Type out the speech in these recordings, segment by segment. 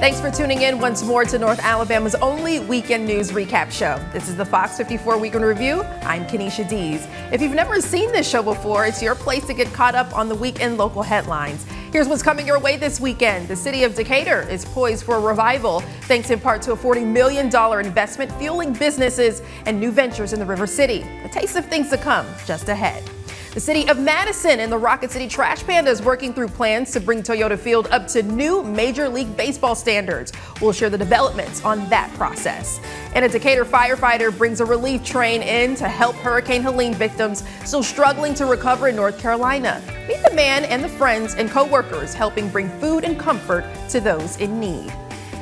Thanks for tuning in once more to North Alabama's only weekend news recap show. This is the Fox 54 Weekend Review. I'm Kenesha Dees. If you've never seen this show before, it's your place to get caught up on the weekend local headlines. Here's what's coming your way this weekend. The city of Decatur is poised for a revival, thanks in part to a $40 million investment fueling businesses and new ventures in the River City. A taste of things to come just ahead. The city of Madison and the Rocket City Trash Panda is working through plans to bring Toyota Field up to new Major League Baseball standards. We'll share the developments on that process. And a Decatur firefighter brings a relief train in to help Hurricane Helene victims still struggling to recover in North Carolina. Meet the man and the friends and co-workers helping bring food and comfort to those in need.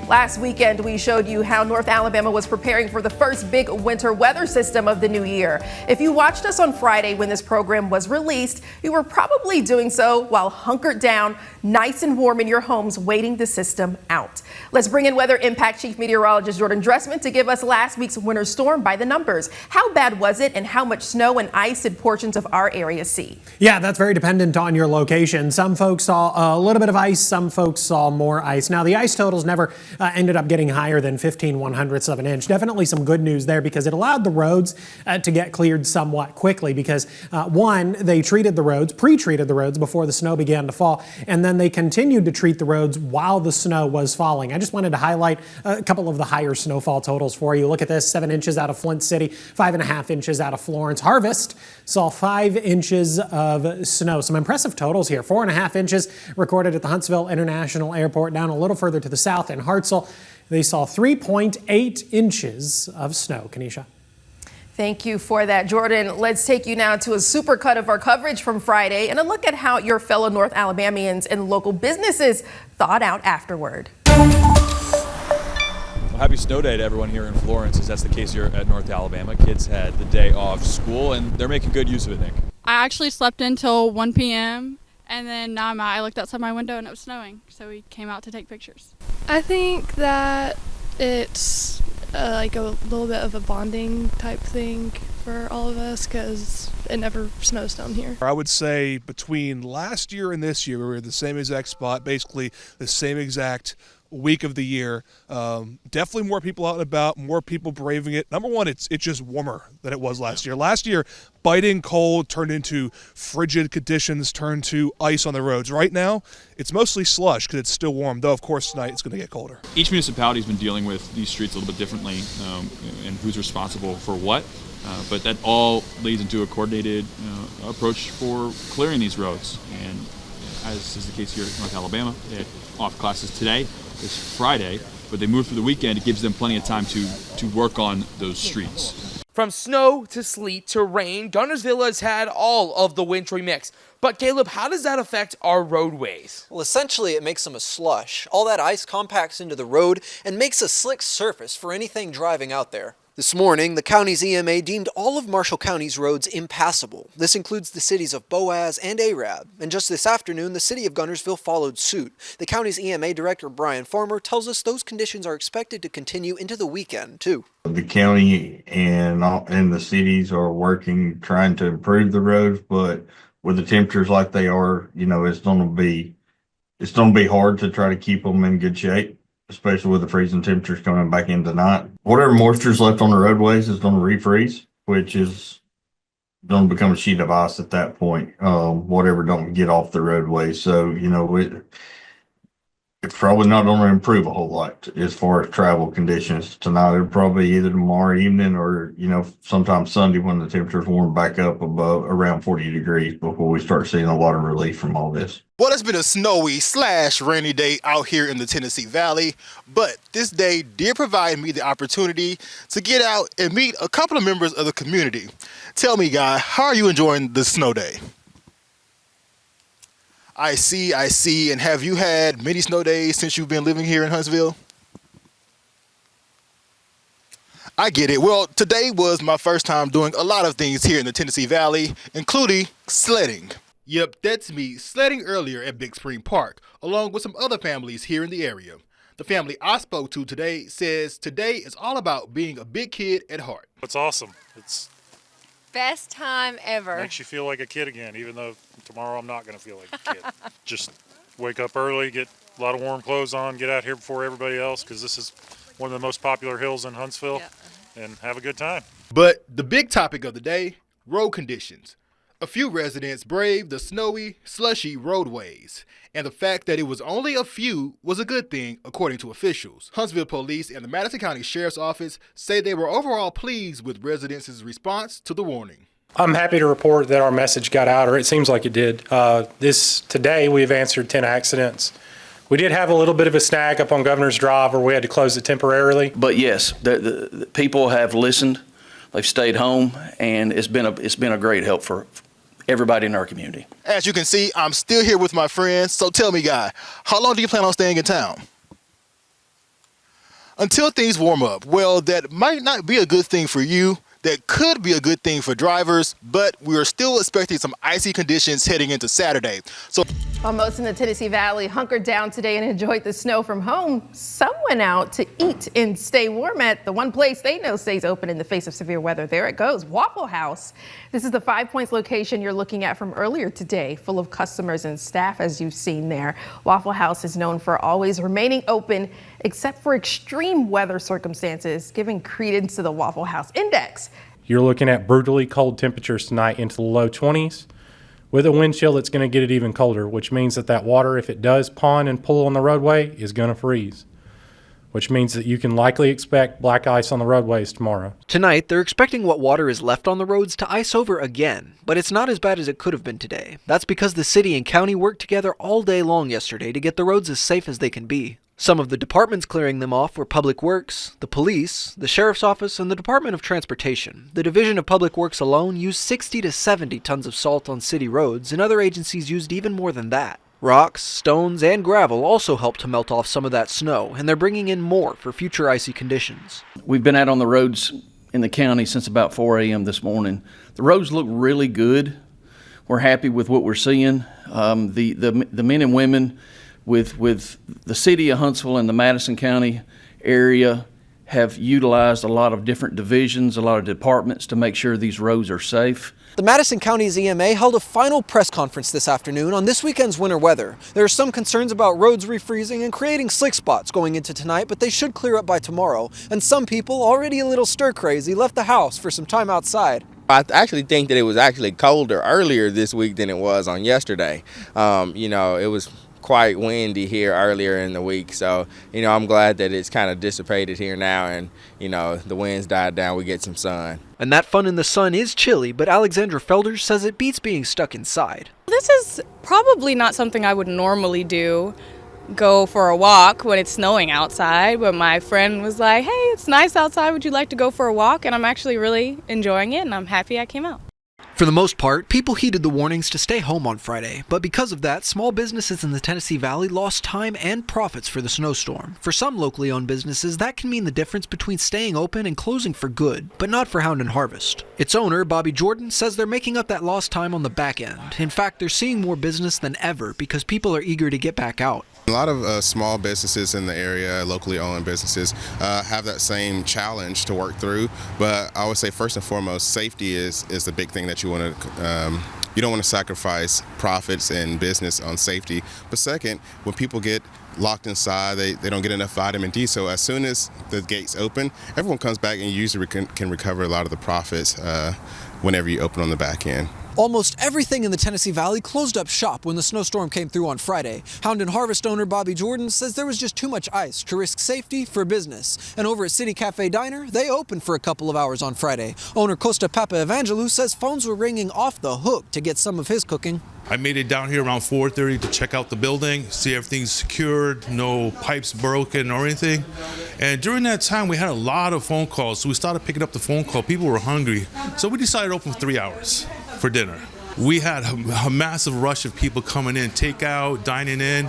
Last weekend, we showed you how North Alabama was preparing for the first big winter weather system of the new year. If you watched us on Friday when this program was released, you were probably doing so while hunkered down, nice and warm in your homes, waiting the system out. Let's bring in Weather Impact Chief Meteorologist Jordan Dressman to give us last week's winter storm by the numbers. How bad was it, and how much snow and ice did portions of our area see? Yeah, that's very dependent on your location. Some folks saw a little bit of ice, some folks saw more ice. Now, the ice totals never ended up getting higher than 15/100ths of an inch. Definitely some good news there because it allowed the roads to get cleared somewhat quickly because one, they treated the roads, pre-treated the roads before the snow began to fall, and then they continued to treat the roads while the snow was falling. I just wanted to highlight a couple of the higher snowfall totals for you. Look at this, 7 inches out of Flint City, 5.5 inches out of Florence. Harvest saw 5 inches of snow. Some impressive totals here. 4.5 inches recorded at the Huntsville International Airport. Down a little further to the south in Hartselle, they saw 3.8 inches of snow. Kenesha. Thank you for that, Jordan. Let's take you now to a supercut of our coverage from Friday and a look at how your fellow North Alabamians and local businesses thawed out afterward. Well, happy snow day to everyone here in Florence, as that's the case here at North Alabama. Kids had the day off school and they're making good use of it, Nick. I actually slept until 1 p.m. and then now I looked outside my window and it was snowing, so we came out to take pictures. I think that it's like a little bit of a bonding type thing for all of us because it never snows down here. I would say between last year and this year, we were in the same exact spot, basically the same exact week of the year. Definitely more people out and about, more people braving it. Number one, it's just warmer than it was last year. Last year, biting cold turned into frigid conditions, turned to ice on the roads. Right now, it's mostly slush because it's still warm, though of course tonight it's going to get colder. Each municipality has been dealing with these streets a little bit differently and who's responsible for what. But that all leads into a coordinated approach for clearing these roads. And as is the case here at North Alabama, they had off classes today, this Friday, but they moved through the weekend. It gives them plenty of time to work on those streets. From snow to sleet to rain, Guntersville has had all of the wintry mix. But Caleb, how does that affect our roadways? Well, essentially it makes them a slush. All that ice compacts into the road and makes a slick surface for anything driving out there. This morning, the county's EMA deemed all of Marshall County's roads impassable. This includes the cities of Boaz and Arab. And just this afternoon, the city of Guntersville followed suit. The county's EMA director, Brian Farmer, tells us those conditions are expected to continue into the weekend, too. The county and the cities are working, trying to improve the roads, but with the temperatures like they are, it's going to be hard to try to keep them in good shape, especially with the freezing temperatures coming back in tonight. Whatever moisture is left on the roadways is going to refreeze, which is going to become a sheet of ice at that point, whatever don't get off the roadway. So, it's probably not going to improve a whole lot as far as travel conditions tonight. It'll probably either tomorrow evening or, sometime Sunday when the temperatures warm back up above around 40 degrees before we start seeing a lot of relief from all this. Well, it's been a snowy/rainy day out here in the Tennessee Valley, but this day did provide me the opportunity to get out and meet a couple of members of the community. Tell me, guy, how are you enjoying the snow day? I see. And have you had many snow days since you've been living here in Huntsville? I get it. Well, today was my first time doing a lot of things here in the Tennessee Valley, including sledding. Yep, that's me, sledding earlier at Big Spring Park, along with some other families here in the area. The family I spoke to today says today is all about being a big kid at heart. It's awesome. It's best time ever. Makes you feel like a kid again, even though tomorrow I'm not going to feel like a kid. Just wake up early, get a lot of warm clothes on, get out here before everybody else because this is one of the most popular hills in Huntsville, and have a good time. But the big topic of the day, road conditions. A few residents braved the snowy, slushy roadways, and the fact that it was only a few was a good thing, according to officials. Huntsville Police and the Madison County Sheriff's Office say they were overall pleased with residents' response to the warning. I'm happy to report that our message got out, or it seems like it did. Today we've answered 10 accidents. We did have a little bit of a snag up on Governor's Drive where we had to close it temporarily. But yes, the people have listened. They've stayed home, and it's been a great help for everybody in our community. As you can see, I'm still here with my friends. So tell me, Guy, how long do you plan on staying in town? Until things warm up. Well, that might not be a good thing for you. That could be a good thing for drivers, but we are still expecting some icy conditions heading into Saturday. So while most in the Tennessee Valley hunkered down today and enjoyed the snow from home, some went out to eat and stay warm at the one place they know stays open in the face of severe weather. There it goes, Waffle House. This is the 5 Points location you're looking at from earlier today, full of customers and staff, as you've seen there. Waffle House is known for always remaining open except for extreme weather circumstances, giving credence to the Waffle House Index. You're looking at brutally cold temperatures tonight into the low 20s. With a wind chill, it's going to get it even colder, which means that water, if it does pond and pull on the roadway, is going to freeze, which means that you can likely expect black ice on the roadways tomorrow. Tonight, they're expecting what water is left on the roads to ice over again, but it's not as bad as it could have been today. That's because the city and county worked together all day long yesterday to get the roads as safe as they can be. Some of the departments clearing them off were Public Works, the police, the Sheriff's Office, and the Department of Transportation. The Division of Public Works alone used 60 to 70 tons of salt on city roads, and other agencies used even more than that. Rocks, stones, and gravel also helped to melt off some of that snow, and they're bringing in more for future icy conditions. We've been out on the roads in the county since about 4 a.m. this morning. The roads look really good. We're happy with what we're seeing. The men and women with the city of Huntsville and the Madison County area have utilized a lot of different divisions, a lot of departments to make sure these roads are safe. The Madison County's EMA held a final press conference this afternoon on this weekend's winter weather. There are some concerns about roads refreezing and creating slick spots going into tonight, but they should clear up by tomorrow. And some people, already a little stir-crazy, left the house for some time outside. I actually think that it was actually colder earlier this week than it was on yesterday. It was quite windy here earlier in the week, so I'm glad that it's kind of dissipated here now, and the winds died down, we get some sun. And that fun in the sun is chilly, but Alexandra Felder says it beats being stuck inside. This is probably not something I would normally do, go for a walk when it's snowing outside, but my friend was like, hey, it's nice outside, would you like to go for a walk? And I'm actually really enjoying it, and I'm happy I came out. For the most part, people heeded the warnings to stay home on Friday, but because of that, small businesses in the Tennessee Valley lost time and profits for the snowstorm. For some locally owned businesses, that can mean the difference between staying open and closing for good, but not for Hound and Harvest. Its owner, Bobby Jordan, says they're making up that lost time on the back end. In fact, they're seeing more business than ever because people are eager to get back out. A lot of small businesses in the area, locally owned businesses, have that same challenge to work through. But I would say first and foremost, safety is the big thing that you want to. You don't want to sacrifice profits and business on safety. But second, when people get locked inside, they don't get enough vitamin D. So as soon as the gates open, everyone comes back and usually can recover a lot of the profits whenever you open on the back end. Almost everything in the Tennessee Valley closed up shop when the snowstorm came through on Friday. Hound and Harvest owner Bobby Jordan says there was just too much ice to risk safety for business. And over at City Cafe Diner, they opened for a couple of hours on Friday. Owner Costa Papa Evangelou says phones were ringing off the hook to get some of his cooking. I made it down here around 4:30 to check out the building, see everything's secured, no pipes broken or anything. And during that time, we had a lot of phone calls, so we started picking up the phone call. People were hungry, so we decided to open for 3 hours for dinner. We had a massive rush of people coming in, takeout, dining in.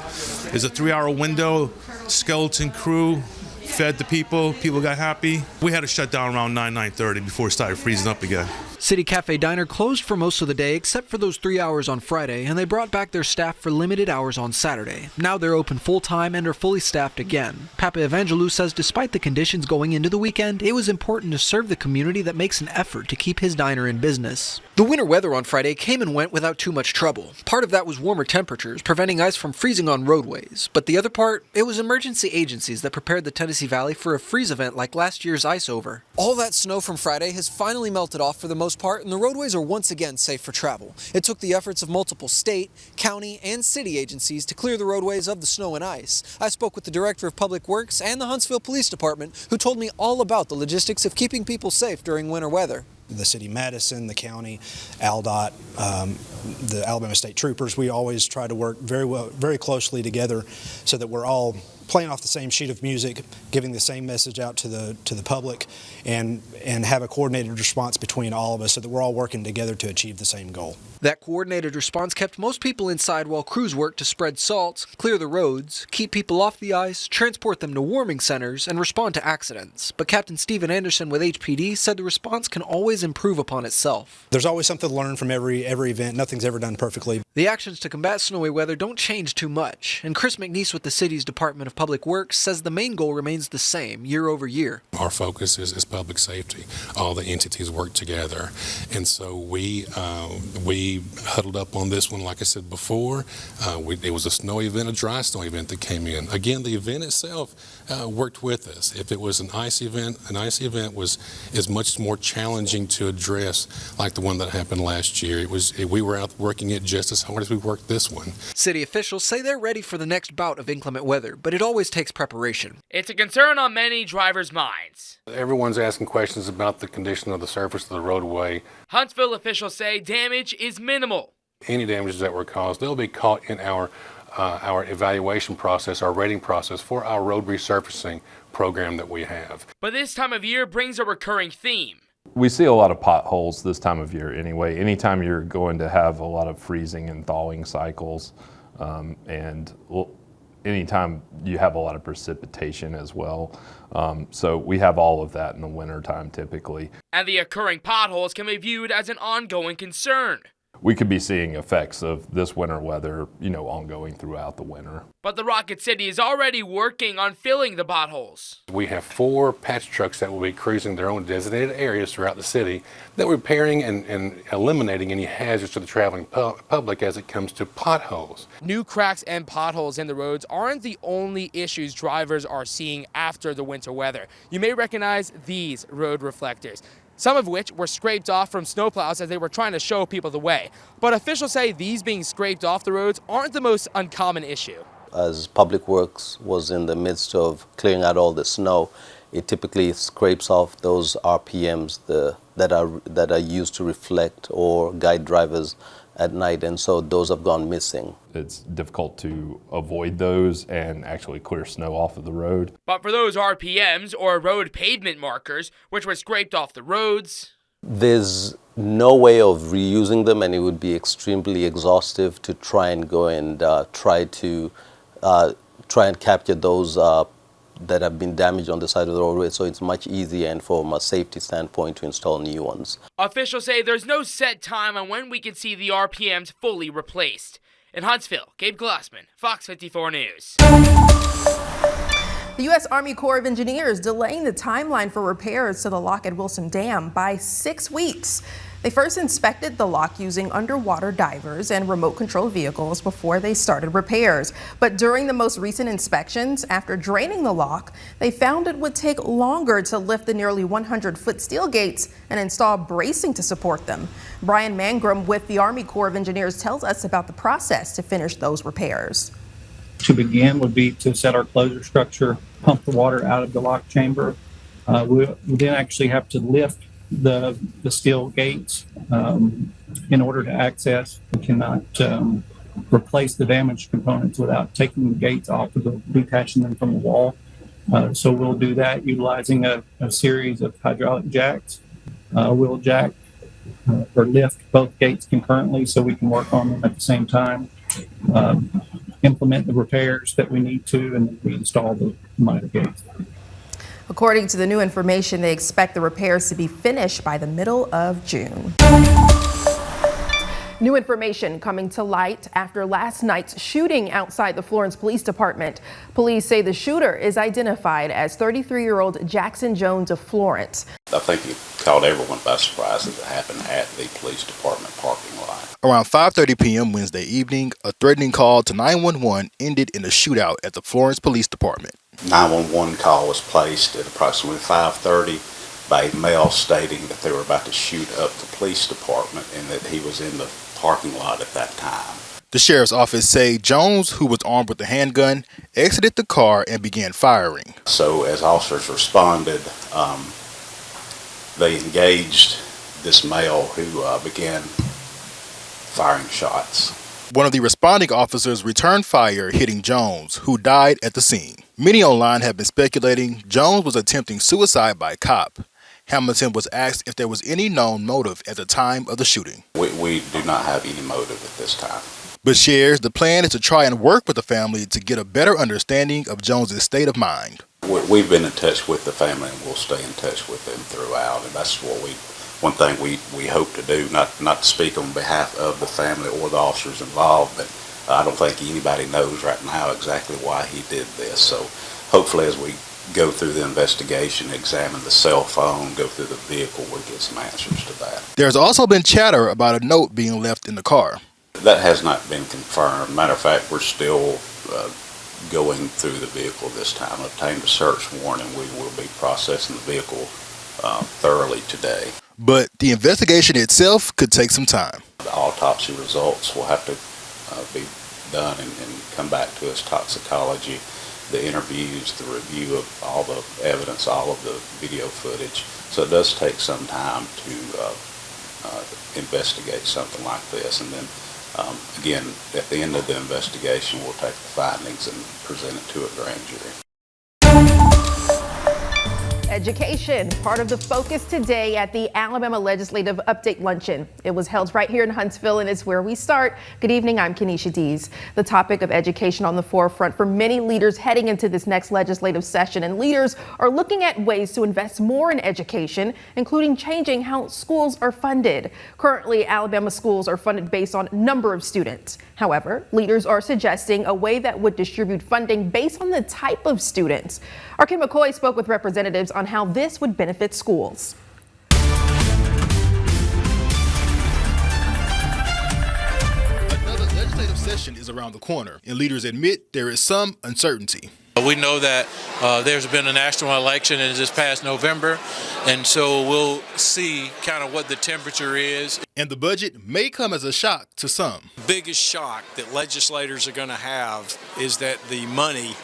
There's a 3-hour window, skeleton crew, fed the people got happy. We had to shut down around 9:30 before it started freezing up again. City Cafe Diner closed for most of the day except for those 3 hours on Friday, and they brought back their staff for limited hours on Saturday. Now they're open full-time and are fully staffed again. Papa Evangelou says despite the conditions going into the weekend, it was important to serve the community that makes an effort to keep his diner in business. The winter weather on Friday came and went without too much trouble. Part of that was warmer temperatures, preventing ice from freezing on roadways. But the other part, it was emergency agencies that prepared the Tennessee Valley for a freeze event like last year's Ice Over. All that snow from Friday has finally melted off for the most part, and the roadways are once again safe for travel. It took the efforts of multiple state, county, and city agencies to clear the roadways of the snow and ice. I spoke with the Director of Public Works and the Huntsville Police Department, who told me all about the logistics of keeping people safe during winter weather. The city of Madison, the county, ALDOT, the Alabama State Troopers, we always try to work very closely together so that we're all playing off the same sheet of music, giving the same message out to the public, and have a coordinated response between all of us so that we're all working together to achieve the same goal. That coordinated response kept most people inside while crews worked to spread salt, clear the roads, keep people off the ice, transport them to warming centers, and respond to accidents. But Captain Stephen Anderson with HPD said the response can always improve upon itself. There's always something to learn from every event. Nothing's ever done perfectly. The actions to combat snowy weather don't change too much, and Chris McNeese with the city's Department of Public Works says the main goal remains the same year over year. Our focus is public safety. All the entities work together, and so we huddled up on this one. Like I said before, it was a snow event, a dry snow event that came in. Again, the event itself worked with us. If it was an ice event is much more challenging to address, like the one that happened last year. We were out working it just as hard as we worked this one. City officials say they're ready for the next bout of inclement weather, but it always takes preparation. It's a concern on many drivers' minds. Everyone's asking questions about the condition of the surface of the roadway. Huntsville officials say damage is minimal. Any damages that were caused, they'll be caught in our evaluation process, our rating process for our road resurfacing program that we have. But this time of year brings a recurring theme. We see a lot of potholes this time of year anyway. Anytime you're going to have a lot of freezing and thawing cycles, anytime you have a lot of precipitation as well. So we have all of that in the wintertime typically. And the occurring potholes can be viewed as an ongoing concern. We could be seeing effects of this winter weather, ongoing throughout the winter. But the Rocket City is already working on filling the potholes. We have 4 patch trucks that will be cruising their own designated areas throughout the city that we're repairing and eliminating any hazards to the traveling public as it comes to potholes. New cracks and potholes in the roads aren't the only issues drivers are seeing after the winter weather. You may recognize these road reflectors, some of which were scraped off from snowplows as they were trying to show people the way. But officials say these being scraped off the roads aren't the most uncommon issue. As Public Works was in the midst of clearing out all the snow, it typically scrapes off those RPMs that are used to reflect or guide drivers at night, and so those have gone missing. It's difficult to avoid those and actually clear snow off of the road. But for those RPMs or road pavement markers, which were scraped off the roads, there's no way of reusing them, and it would be extremely exhaustive to try and go and try and capture those that have been damaged on the side of the roadway, so it's much easier and from a safety standpoint to install new ones. Officials say there's no set time on when we can see the RPMs fully replaced. In Huntsville, Gabe Glassman, Fox 54 News. The U.S. Army Corps of Engineers delaying the timeline for repairs to the lock at Wilson Dam by 6 weeks. They first inspected the lock using underwater divers and remote-controlled vehicles before they started repairs. But during the most recent inspections, after draining the lock, they found it would take longer to lift the nearly 100-foot steel gates and install bracing to support them. Brian Mangrum with the Army Corps of Engineers tells us about the process to finish those repairs. To begin would be to set our closure structure, pump the water out of the lock chamber. We then actually have to lift the steel gates in order to access. We cannot replace the damaged components without taking the gates off of detaching them from the wall. So we'll do that utilizing a series of hydraulic jacks. We'll jack or lift both gates concurrently so we can work on them at the same time. Implement the repairs that we need to, and reinstall the minor gates. According to the new information, they expect the repairs to be finished by the middle of June. New information coming to light after last night's shooting outside the Florence Police Department. Police say the shooter is identified as 33-year-old Jackson Jones of Florence. I think it caught everyone by surprise that it happened at the police department parking lot. Around 5:30 p.m. Wednesday evening, a threatening call to 911 ended in a shootout at the Florence Police Department. 911 call was placed at approximately 5:30 by a male stating that they were about to shoot up the police department and that he was in the parking lot at that time. The sheriff's office say Jones, who was armed with a handgun, exited the car and began firing. So as officers responded, they engaged this male who began firing shots. One of the responding officers returned fire, hitting Jones, who died at the scene. Many online have been speculating Jones was attempting suicide by cop. Hamilton was asked if there was any known motive at the time of the shooting. We do not have any motive at this time. But shares the plan is to try and work with the family to get a better understanding of Jones's state of mind. We've been in touch with the family and we'll stay in touch with them throughout. And that's what one thing we hope to do, not to speak on behalf of the family or the officers involved, but I don't think anybody knows right now exactly why he did this. So hopefully as we go through the investigation, examine the cell phone, go through the vehicle, we'll get some answers to that. There's also been chatter about a note being left in the car. That has not been confirmed. Matter of fact, we're still going through the vehicle this time. Obtained a search warrant and we will be processing the vehicle thoroughly today. But the investigation itself could take some time. The autopsy results will have to be done and come back to us, toxicology, the interviews, the review of all the evidence, all of the video footage. So it does take some time to investigate something like this. And then, again, at the end of the investigation, we'll take the findings and present it to a grand jury. Education, part of the focus today at the Alabama Legislative Update Luncheon. It was held right here in Huntsville and it's where we start. Good evening, I'm Kenesha Dees. The topic of education on the forefront for many leaders heading into this next legislative session, and leaders are looking at ways to invest more in education, including changing how schools are funded. Currently, Alabama schools are funded based on number of students. However, leaders are suggesting a way that would distribute funding based on the type of students. Our Kim McCoy spoke with representatives on how this would benefit schools. Another legislative session is around the corner, and leaders admit there is some uncertainty. We know that there's been a national election in this past November, and so we'll see kind of what the temperature is. And the budget may come as a shock to some. The biggest shock that legislators are going to have is that the money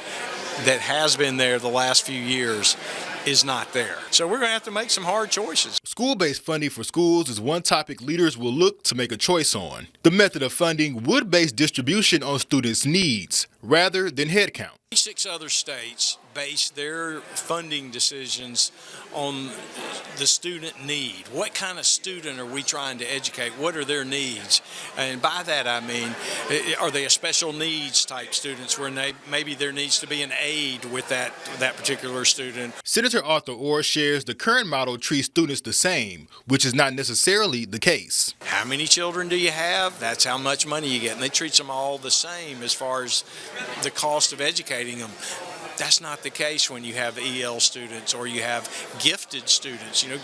that has been there the last few years is not there. So we're going to have to make some hard choices. School-based funding for schools is one topic leaders will look to make a choice on. The method of funding would base distribution on students' needs rather than headcount. 6 other states base their funding decisions on the student need. What kind of student are we trying to educate? What are their needs? And by that I mean, are they a special needs type students where maybe there needs to be an aid with that particular student? Senator Arthur Orr shares the current model treats students the same, which is not necessarily the case. How many children do you have? That's how much money you get. And they treat them all the same as far as the cost of educating them. That's not the case when you have EL students or you have gifted students. You know,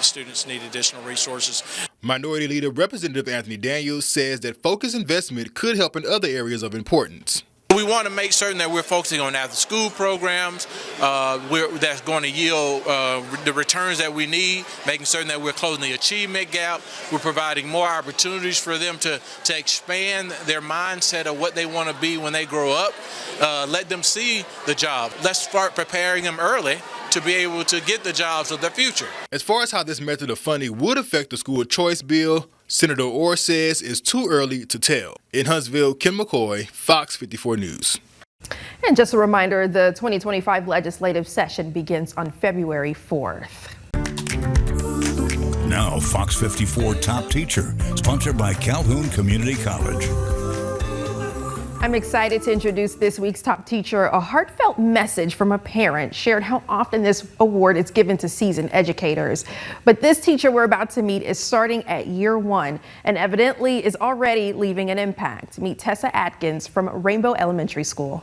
students need additional resources. Minority Leader Representative Anthony Daniels says that focused investment could help in other areas of importance. We want to make certain that we're focusing on after-school programs that's going to yield the returns that we need, making certain that we're closing the achievement gap. We're providing more opportunities for them to expand their mindset of what they want to be when they grow up. Let them see the job. Let's start preparing them early to be able to get the jobs of the future. As far as how this method of funding would affect the school choice bill, Senator Orr says it's too early to tell. In Huntsville, Kim McCoy, Fox 54 News. And just a reminder, the 2025 legislative session begins on February 4th. Now, Fox 54 Top Teacher, sponsored by Calhoun Community College. I'm excited to introduce this week's top teacher. A heartfelt message from a parent shared how often this award is given to seasoned educators. But this teacher we're about to meet is starting at year 1 and evidently is already leaving an impact. Meet Tessa Atkins from Rainbow Elementary School.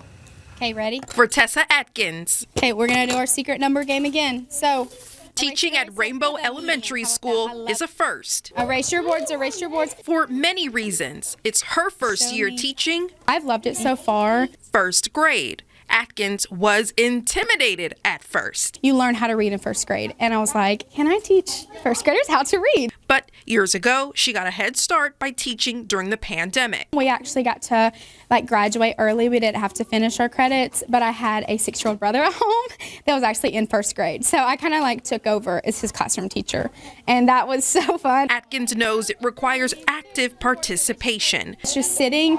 Okay, ready? For Tessa Atkins. Okay, we're gonna do our secret number game again. So, teaching at Rainbow Elementary School is a first. Erase your boards, erase your boards. For many reasons. It's her first year teaching. I've loved it so far. First grade. Atkins was intimidated at first. You learn how to read in first grade. And I was like, can I teach first graders how to read? But years ago, she got a head start by teaching during the pandemic. We actually got to graduate early. We didn't have to finish our credits, but I had a 6-year-old brother at home that was actually in first grade. So I kind of took over as his classroom teacher. And that was so fun. Atkins knows it requires active participation. It's just sitting,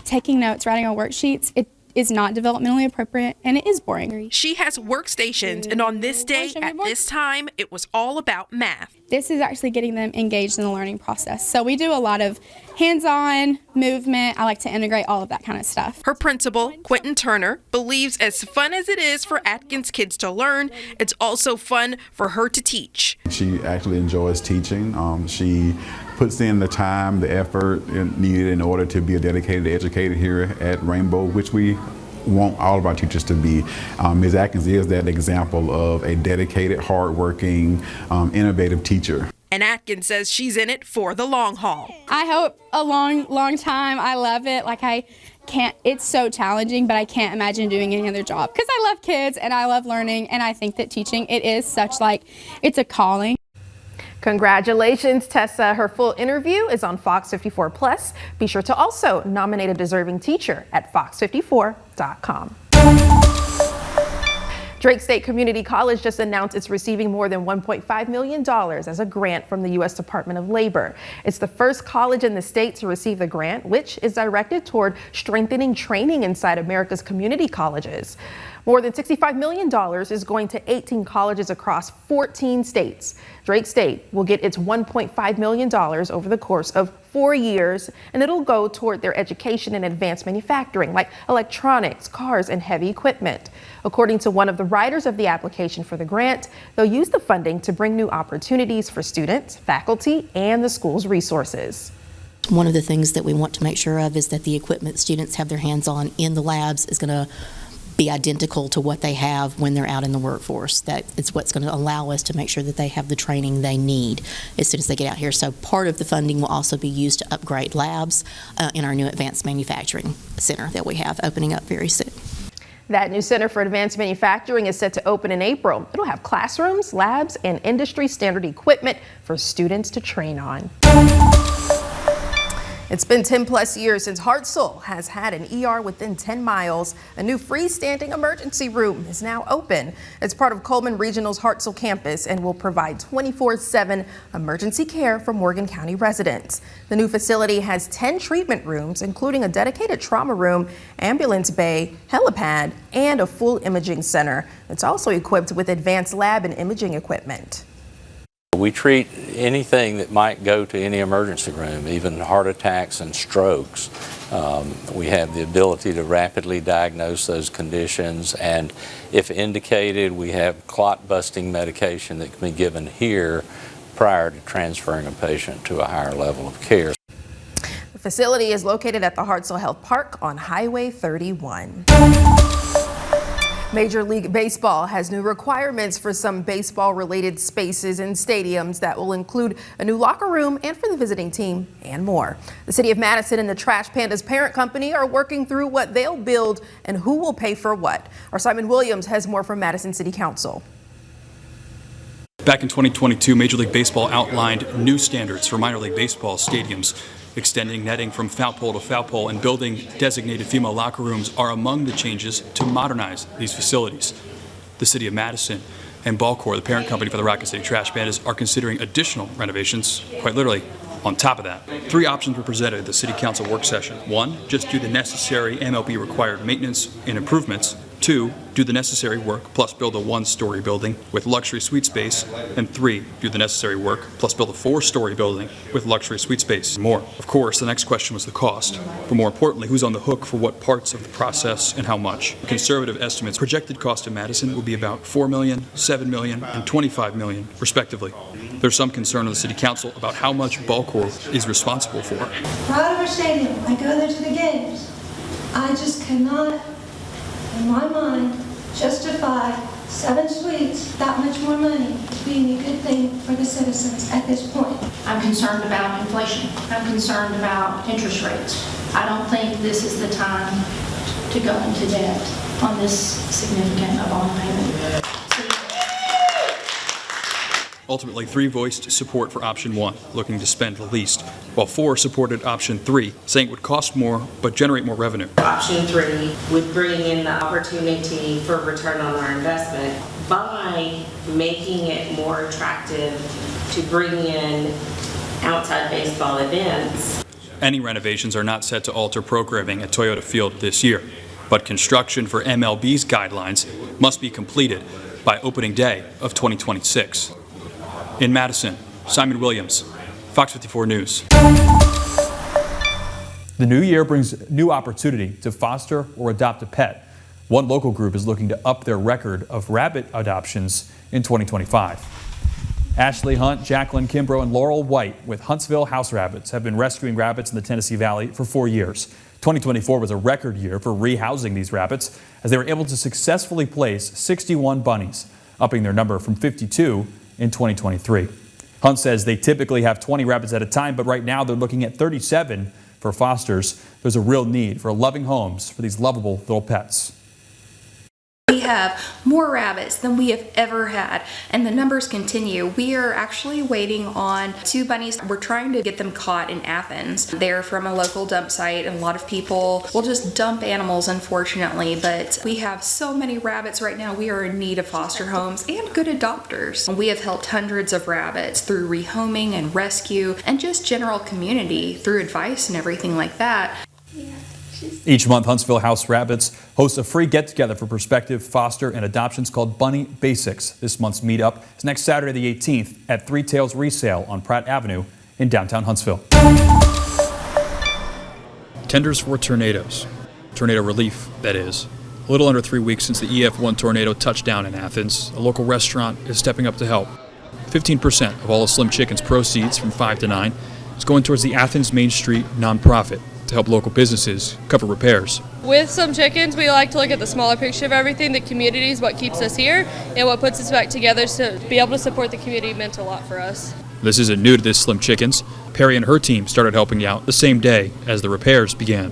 taking notes, writing on worksheets. It is not developmentally appropriate, and it is boring. She has workstations, and on this day, at this time, it was all about math. This is actually getting them engaged in the learning process. So we do a lot of hands-on movement. I like to integrate all of that kind of stuff. Her principal, Quentin Turner, believes as fun as it is for Atkins kids to learn, it's also fun for her to teach. She actually enjoys teaching. She puts in the time, the effort needed in order to be a dedicated educator here at Rainbow, which we want all of our teachers to be. Ms. Atkins is that example of a dedicated, hardworking, innovative teacher. And Atkins says she's in it for the long haul. I hope a long, long time. I love it. It's so challenging, but I can't imagine doing any other job because I love kids and I love learning, and I think that teaching, it is such it's a calling. Congratulations, Tessa. Her full interview is on FOX54 Plus. Be sure to also nominate a deserving teacher at fox54.com. Drake State Community College just announced it's receiving more than $1.5 million as a grant from the U.S. Department of Labor. It's the first college in the state to receive the grant, which is directed toward strengthening training inside America's community colleges. More than $65 million is going to 18 colleges across 14 states. Drake State will get its $1.5 million over the course of 4 years, and it'll go toward their education in advanced manufacturing, like electronics, cars, and heavy equipment. According to one of the writers of the application for the grant, they'll use the funding to bring new opportunities for students, faculty, and the school's resources. One of the things that we want to make sure of is that the equipment students have their hands on in the labs is going to be identical to what they have when they're out in the workforce. That is what's going to allow us to make sure that they have the training they need as soon as they get out here. So part of the funding will also be used to upgrade labs in our new advanced manufacturing center that we have opening up very soon. That new Center for Advanced Manufacturing is set to open in April. It'll have classrooms, labs, and industry standard equipment for students to train on. It's been 10 plus years since Hartselle has had an ER within 10 miles. A new freestanding emergency room is now open. It's part of Coleman Regional's Hartselle campus and will provide 24/7 emergency care for Morgan County residents. The new facility has 10 treatment rooms, including a dedicated trauma room, ambulance bay, helipad, and a full imaging center. It's also equipped with advanced lab and imaging equipment. We treat anything that might go to any emergency room, even heart attacks and strokes. We have the ability to rapidly diagnose those conditions, and if indicated, we have clot-busting medication that can be given here prior to transferring a patient to a higher level of care. The facility is located at the Hartselle Health Park on Highway 31. Major League Baseball has new requirements for some baseball-related spaces and stadiums that will include a new locker room and for the visiting team and more. The City of Madison and the Trash Panda's parent company are working through what they'll build and who will pay for what. Our Simon Williams has more from Madison City Council. Back in 2022, Major League Baseball outlined new standards for minor league baseball stadiums. Extending netting from foul pole to foul pole and building designated female locker rooms are among the changes to modernize these facilities. The City of Madison and Ballcore, the parent company for the Rocket City Trash Pandas, are considering additional renovations, quite literally, on top of that. 3 options were presented at the City Council work session. 1, just do the necessary MLB required maintenance and improvements. 2, do the necessary work plus build a 1-story building with luxury suite space. And 3, do the necessary work plus build a 4-story building with luxury suite space and more. Of course, the next question was the cost. But more importantly, who's on the hook for what parts of the process and how much. Conservative estimates projected cost in Madison will be about $4 million, $7 million, and $25 million, respectively. There's some concern on the City Council about how much Balcor is responsible for. Proud of our stadium. I go there to the games. I just cannot, in my mind, justify 7 suites, that much more money, being a good thing for the citizens at this point. I'm concerned about inflation. I'm concerned about interest rates. I don't think this is the time to go into debt on this significant a bond payment. Ultimately, 3 voiced support for option 1, looking to spend the least, while 4 supported option 3, saying it would cost more but generate more revenue. Option 3 would bring in the opportunity for return on our investment by making it more attractive to bring in outside baseball events. Any renovations are not set to alter programming at Toyota Field this year, but construction for MLB's guidelines must be completed by opening day of 2026. In Madison, Simon Williams, Fox 54 News. The new year brings new opportunity to foster or adopt a pet. One local group is looking to up their record of rabbit adoptions in 2025. Ashley Hunt, Jacqueline Kimbrough, and Laurel White with Huntsville House Rabbits have been rescuing rabbits in the Tennessee Valley for 4 years. 2024 was a record year for rehousing these rabbits as they were able to successfully place 61 bunnies, upping their number from 52 in 2023. Hunt says they typically have 20 rabbits at a time, but right now they're looking at 37 for fosters. There's a real need for loving homes for these lovable little pets. We have more rabbits than we have ever had, and the numbers continue. We are actually waiting on 2 bunnies. We're trying to get them caught in Athens. They're from a local dump site, and a lot of people will just dump animals, unfortunately, but we have so many rabbits right now. We are in need of foster homes and good adopters. We have helped hundreds of rabbits through rehoming and rescue and just general community through advice and everything like that. Each month, Huntsville House Rabbits hosts a free get-together for prospective foster and adoptions called Bunny Basics. This month's meetup is next Saturday the 18th at Three Tails Resale on Pratt Avenue in downtown Huntsville. Tenders for tornadoes. Tornado relief, that is. A little under 3 weeks since the EF1 tornado touched down in Athens, a local restaurant is stepping up to help. 15% of all of Slim Chicken's proceeds from 5 to 9 is going towards the Athens Main Street nonprofit to help local businesses cover repairs. With Slim Chickens, we like to look at the smaller picture of everything. The community is what keeps us here, and what puts us back together. To be able to support the community meant a lot for us. This isn't new to this Slim Chickens. Perry and her team started helping out the same day as the repairs began.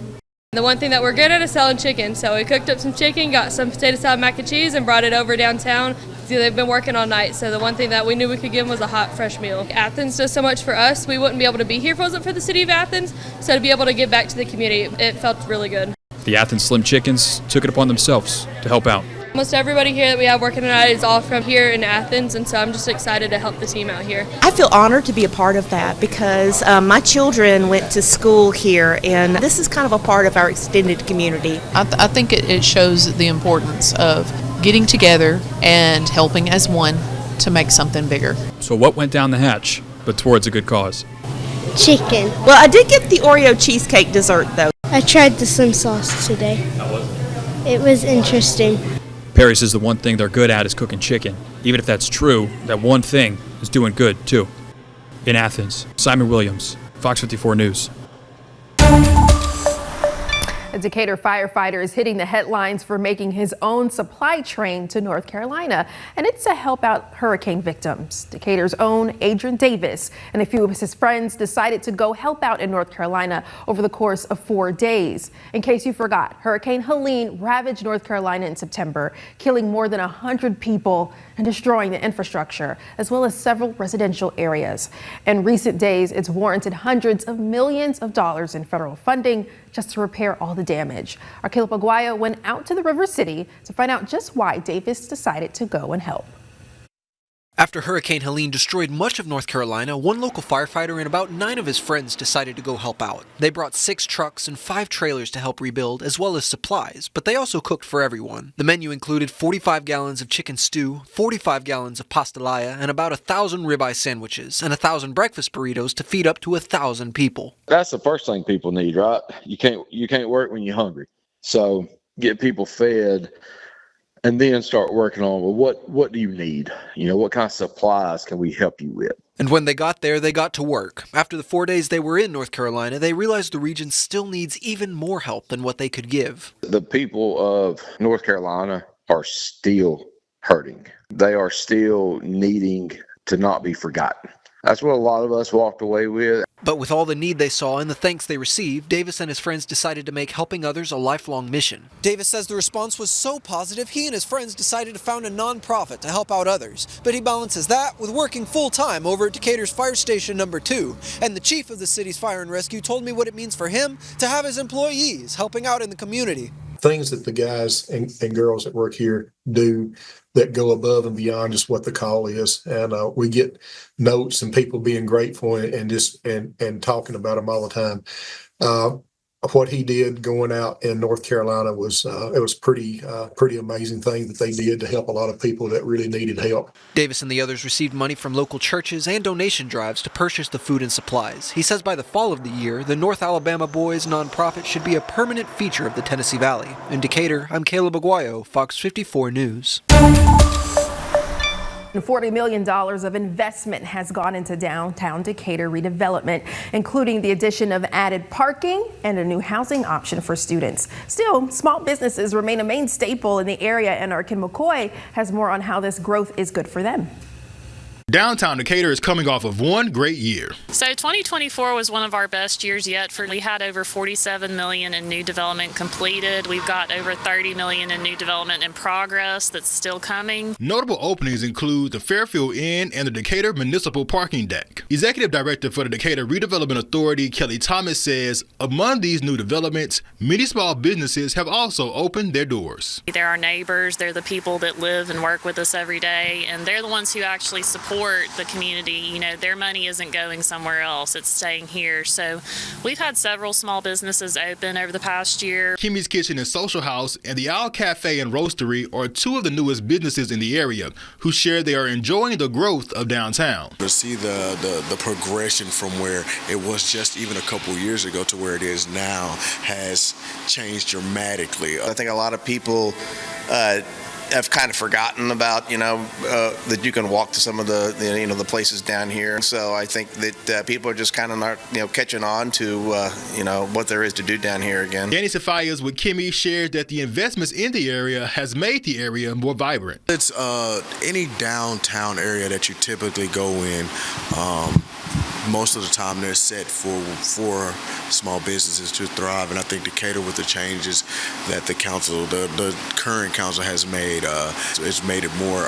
The one thing that we're good at is selling chicken, so we cooked up some chicken, got some potato salad mac and cheese, and brought it over downtown. They've been working all night, so the one thing that we knew we could give them was a hot, fresh meal. Athens does so much for us. We wouldn't be able to be here if it wasn't for the city of Athens, so to be able to give back to the community, it felt really good. The Athens Slim Chickens took it upon themselves to help out. Almost everybody here that we have working tonight is all from here in Athens, and so I'm just excited to help the team out here. I feel honored to be a part of that because my children went to school here, and this is kind of a part of our extended community. I think it shows the importance of getting together and helping as one to make something bigger. So what went down the hatch, but towards a good cause? Chicken. Well, I did get the Oreo cheesecake dessert, though. I tried the Slim sauce today. How was it? It was interesting. Perry says the one thing they're good at is cooking chicken. Even if that's true, that one thing is doing good, too. In Athens, Simon Williams, Fox 54 News. A Decatur firefighter is hitting the headlines for making his own supply train to North Carolina, and it's to help out hurricane victims. Decatur's own Adrian Davis and a few of his friends decided to go help out in North Carolina over the course of 4 days. In case you forgot, Hurricane Helene ravaged North Carolina in September, killing more than 100 people and destroying the infrastructure, as well as several residential areas. In recent days, it's warranted hundreds of millions of dollars in federal funding just to repair all the damage. Our Caleb Aguayo went out to the River City to find out just why Davis decided to go and help. After Hurricane Helene destroyed much of North Carolina, one local firefighter and about 9 of his friends decided to go help out. They brought 6 trucks and 5 trailers to help rebuild, as well as supplies, but they also cooked for everyone. The menu included 45 gallons of chicken stew, 45 gallons of pastelaya, and about 1,000 ribeye sandwiches, and 1,000 breakfast burritos to feed up to 1,000 people. That's the first thing people need, right? You can't work when you're hungry. So get people fed, and then start working on, well, what do you need? What kind of supplies can we help you with? And when they got there, they got to work. After the 4 days they were in North Carolina, they realized the region still needs even more help than what they could give. The people of North Carolina are still hurting. They are still needing to not be forgotten. That's what a lot of us walked away with. But with all the need they saw and the thanks they received, Davis and his friends decided to make helping others a lifelong mission. Davis says the response was so positive, he and his friends decided to found a non-profit to help out others. But he balances that with working full-time over at Decatur's Fire Station number 2. And the chief of the city's fire and rescue told me what it means for him to have his employees helping out in the community. Things that the guys and girls that work here do that go above and beyond just what the call is. And we get notes and people being grateful and just talking about them all the time. What he did going out in North Carolina was it was pretty amazing thing that they did to help a lot of people that really needed help. Davis and the others received money from local churches and donation drives to purchase the food and supplies. He says by the fall of the year, the North Alabama Boys nonprofit should be a permanent feature of the Tennessee Valley. In Decatur, I'm Caleb Aguayo, Fox 54 News. $40 million of investment has gone into downtown Decatur redevelopment, including the addition of added parking and a new housing option for students. Still, small businesses remain a main staple in the area, and our Ken McCoy has more on how this growth is good for them. Downtown Decatur is coming off of one great year. So 2024 was one of our best years yet. We had over $47 million in new development completed. We've got over $30 million in new development in progress that's still coming. Notable openings include the Fairfield Inn and the Decatur Municipal Parking Deck. Executive Director for the Decatur Redevelopment Authority, Kelly Thomas, says among these new developments, many small businesses have also opened their doors. They're our neighbors. They're the people that live and work with us every day, and they're the ones who actually support the community. Their money isn't going somewhere else, it's staying here. So we've had several small businesses open over the past year. Kimmy's Kitchen and Social House and the Owl Cafe and Roastery are 2 of the newest businesses in the area who share they are enjoying the growth of downtown. To see the progression from where it was just even a couple years ago to where it is now has changed dramatically. I think a lot of people have kind of forgotten about, that you can walk to some of the places down here. So I think that people are just kind of not, catching on to, what there is to do down here again. Danny Cephas with Kimmy shares that the investments in the area has made the area more vibrant. It's any downtown area that you typically go in. Most of the time they're set for small businesses to thrive, and I think Decatur, with the changes that the current council has made, it's made it more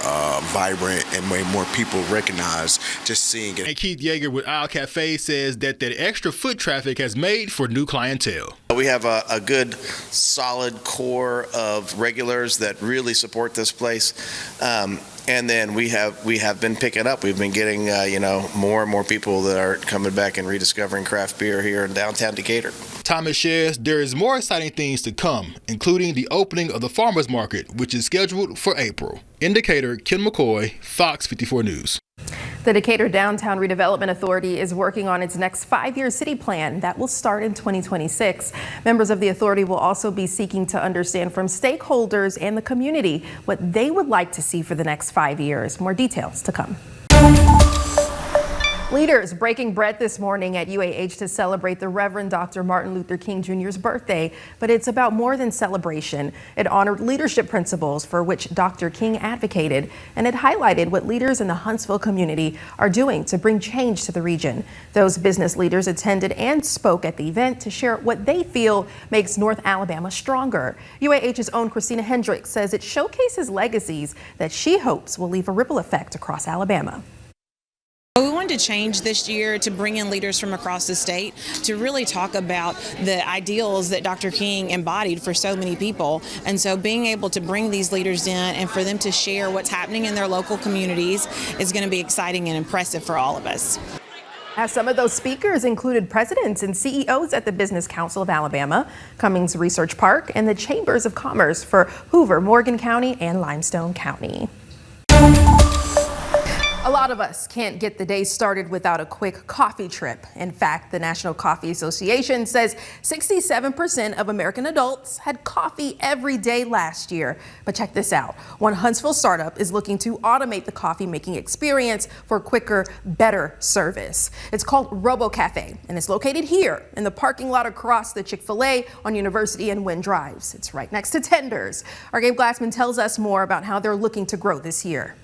vibrant and made more people recognize just seeing it. And Keith Yeager with Owl Cafe says that extra foot traffic has made for new clientele. We have a good, solid core of regulars that really support this place. And then we have been picking up. We've been getting more and more people that are coming back and rediscovering craft beer here in downtown Decatur. Thomas shares there is more exciting things to come, including the opening of the farmers market, which is scheduled for April. In Decatur, Ken McCoy, Fox 54 News. The Decatur Downtown Redevelopment Authority is working on its next 5-year city plan that will start in 2026. Members of the authority will also be seeking to understand from stakeholders and the community what they would like to see for the next 5 years. More details to come. Leaders breaking bread this morning at UAH to celebrate the Reverend Dr. Martin Luther King Jr.'s birthday, but it's about more than celebration. It honored leadership principles for which Dr. King advocated, and it highlighted what leaders in the Huntsville community are doing to bring change to the region. Those business leaders attended and spoke at the event to share what they feel makes North Alabama stronger. UAH's own Christina Hendricks says it showcases legacies that she hopes will leave a ripple effect across Alabama. We wanted to change this year to bring in leaders from across the state to really talk about the ideals that Dr. King embodied for so many people. And so being able to bring these leaders in and for them to share what's happening in their local communities is going to be exciting and impressive for all of us. As some of those speakers included presidents and CEOs at the Business Council of Alabama, Cummings Research Park, and the Chambers of Commerce for Hoover, Morgan County, and Limestone County. A lot of us can't get the day started without a quick coffee trip. In fact, the National Coffee Association says 67% of American adults had coffee every day last year. But check this out. One Huntsville startup is looking to automate the coffee making experience for quicker, better service. It's called RoboCafe, and it's located here in the parking lot across the Chick-fil-A on University and Wynn Drives. It's right next to Tenders. Our Gabe Glassman tells us more about how they're looking to grow this year.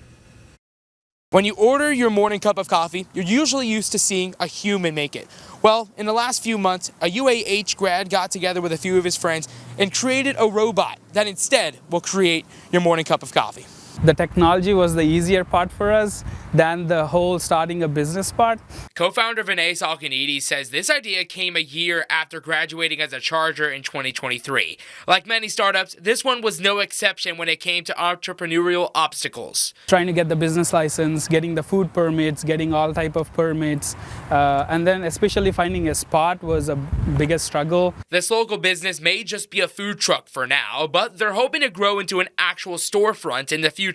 When you order your morning cup of coffee, you're usually used to seeing a human make it. Well, in the last few months, a UAH grad got together with a few of his friends and created a robot that instead will create your morning cup of coffee. The technology was the easier part for us than the whole starting a business part. Co-founder Vinay Salkanidi says this idea came a year after graduating as a charger in 2023. Like many startups, this one was no exception when it came to entrepreneurial obstacles. Trying to get the business license, getting the food permits, getting all type of permits, and then especially finding a spot was a biggest struggle. This local business may just be a food truck for now, but they're hoping to grow into an actual storefront in the future.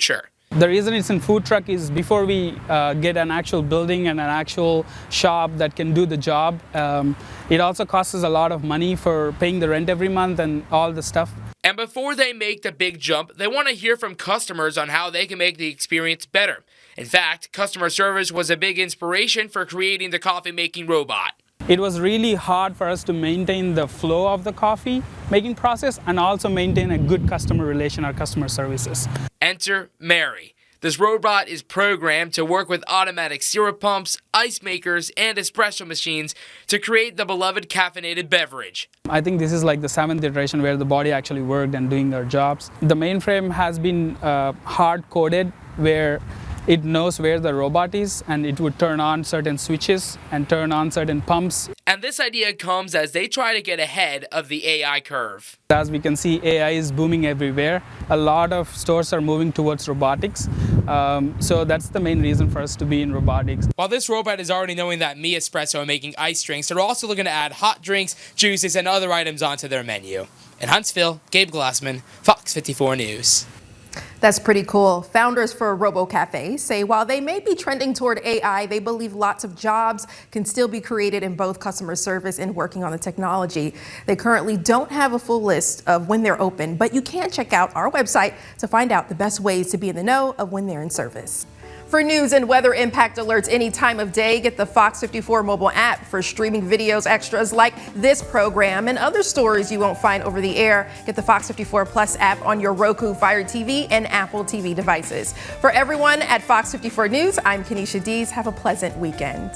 The reason it's in food truck is before we get an actual building and an actual shop that can do the job, it also costs us a lot of money for paying the rent every month and all the stuff. And before they make the big jump, they want to hear from customers on how they can make the experience better. In fact, customer service was a big inspiration for creating the coffee making robot. It was really hard for us to maintain the flow of the coffee making process and also maintain a good customer relation or customer services. Enter Mary. This robot is programmed to work with automatic syrup pumps, ice makers, and espresso machines to create the beloved caffeinated beverage. I think this is like the 7th iteration where the body actually worked and doing their jobs. The mainframe has been hard-coded where it knows where the robot is and it would turn on certain switches and turn on certain pumps. And this idea comes as they try to get ahead of the AI curve. As we can see, AI is booming everywhere. A lot of stores are moving towards robotics. So that's the main reason for us to be in robotics. While this robot is already knowing that Me Espresso are making ice drinks, they're also looking to add hot drinks, juices, and other items onto their menu. In Huntsville, Gabe Glassman, FOX54 News. That's pretty cool. Founders for RoboCafe say while they may be trending toward AI, they believe lots of jobs can still be created in both customer service and working on the technology. They currently don't have a full list of when they're open, but you can check out our website to find out the best ways to be in the know of when they're in service. For news and weather impact alerts any time of day, get the FOX54 mobile app for streaming videos, extras like this program and other stories you won't find over the air. Get the FOX54 Plus app on your Roku, Fire TV, and Apple TV devices. For everyone at FOX54 News, I'm Kenesha Dees. Have a pleasant weekend.